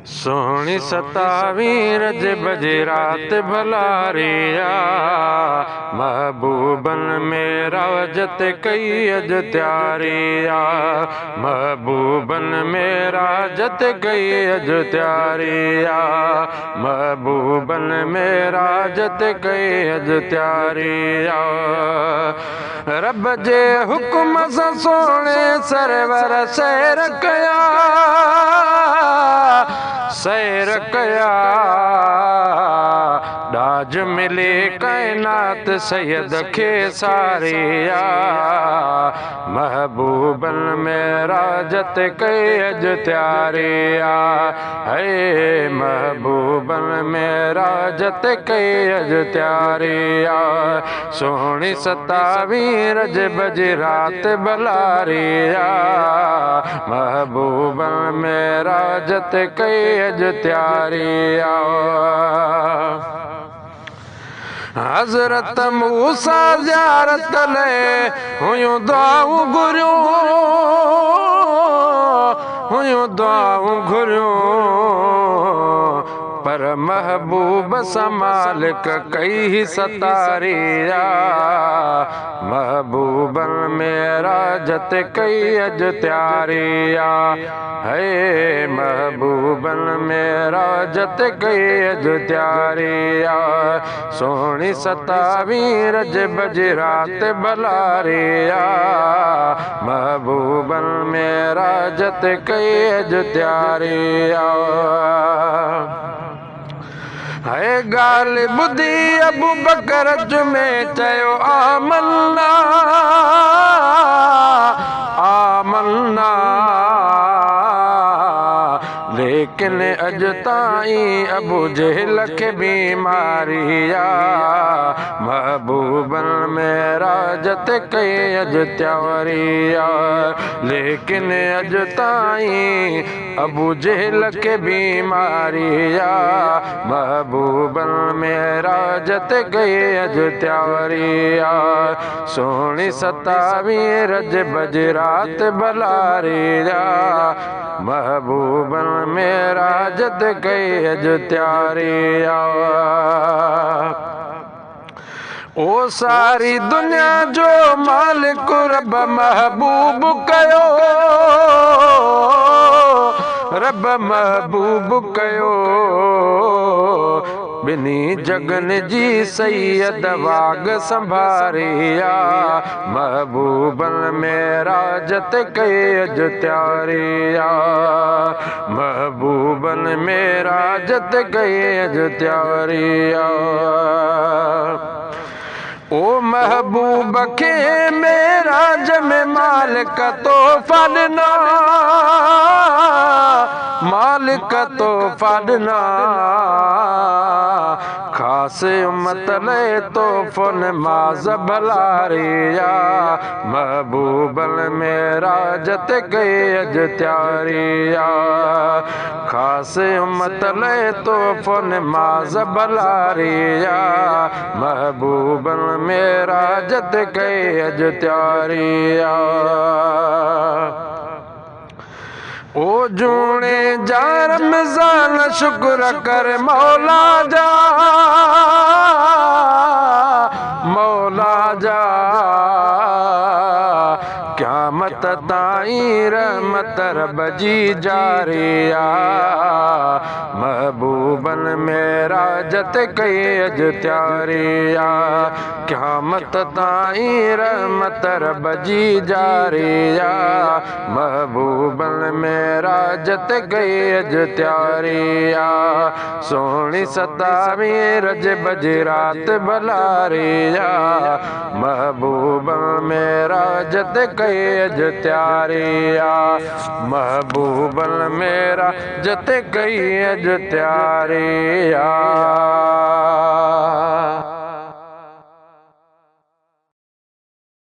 सोहणी सतावीं रज बजे रात भलारिया महबूबन में राजत कई अज त्यारिया महबूबन में राजत कई अज त्यारिया महबूबन में राजत कई अज त्यारिया रब जे हुक्म सां सोने सरवर सैर कया सैर कया डाज मिले कायनात सैयद के सारिया महबूबन में राजत कई अज त्यारिया है महबूबन में राजत कई अज त्यारिया सोहणी सतावीं रज बज रात भलारिया महबूबन में राजत कई अज त्यारिया हज़रत मूसा ज़ियारत ले हुयूं दुआऊं घुरियूं पर महबूब सां मालिक कई सतारिया महबूबन में राजत कई अज त्यारिया है महबूबन में राजत कई अज त्यारिया सोहणी सतावीं रज बज रात भलारिया महबूबन में राजत कई अज त्यारिया है गाल बुधी अबू बकर में चयो आमन्ना आमन्ना लेकिन अज ताईं अबू जहल के बीमारिया महबूबन में राजत कई अज त्यारिया लेकिन अज ताईं अबू जहल के बीमारिया महबूबन में राजत कई अज त्यारिया सोहणी सतावीं रज बज रात भलारिया महबूबन में राजत कई अज त्यारिया ओ सारी दुनिया जो मालिक रब महबूब कयो रब महबूब कयो बिनी जगन जी सैयद वाग संभारिया महबूबन में राजत कई अज त्यारिया महबूबन में राजत कई अज त्यारिया ओ महबूब के मेराज में मालिक तोहफ़ा ॾिना मालिक तोहफ़ा ॾिना ख़ासि उम्मत लाइ तोहफ़ो नमाज़ भलारिया महबूबन में राजत कई अज त्यारिया ख़ासि उम्मत लाइ तोहफ़ो नमाज़ भलारिया महबूबन में राजत कई अज त्यारिया ओ जूणे जा रमज़ान शुक्र कर मौला जा क़यामत ताईं रहमत रब जी जारिया महबूबन में राजत कई अज त्यारिया क़यामत ताईं रहमत रब जी जारिया महबूबन में राजत कई अज त्यारिया सोहणी सतावीं रज बज रात भलारिया महबूबन में राजत कई अज त्यारिया महबूबन में राजत कई अज त्यारिया।